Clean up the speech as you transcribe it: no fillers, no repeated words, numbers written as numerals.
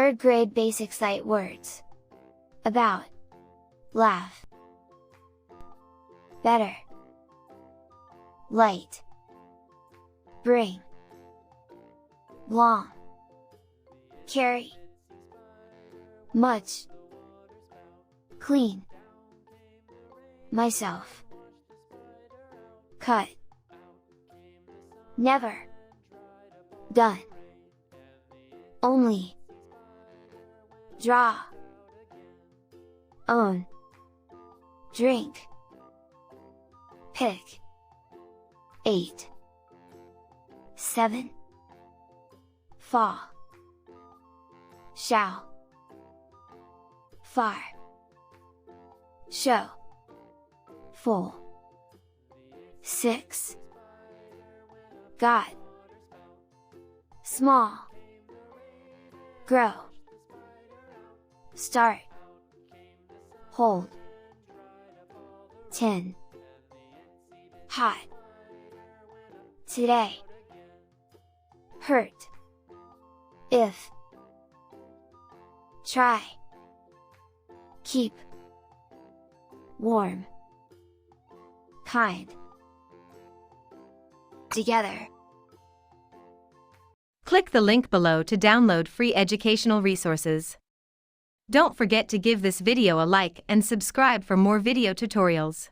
3rd grade basic sight words. About, laugh, better, light, bring, long, carry, much, clean, myself, cut, never, done, only, draw, own, drink, pick, 8, 7, fall, shall, far, show, full, 6, got, small, grow, start, hold, 10, hot, today, hurt, if, try, keep, warm, kind, together. Click the link below to download free educational resources. Don't forget to give this video a like and subscribe for more video tutorials.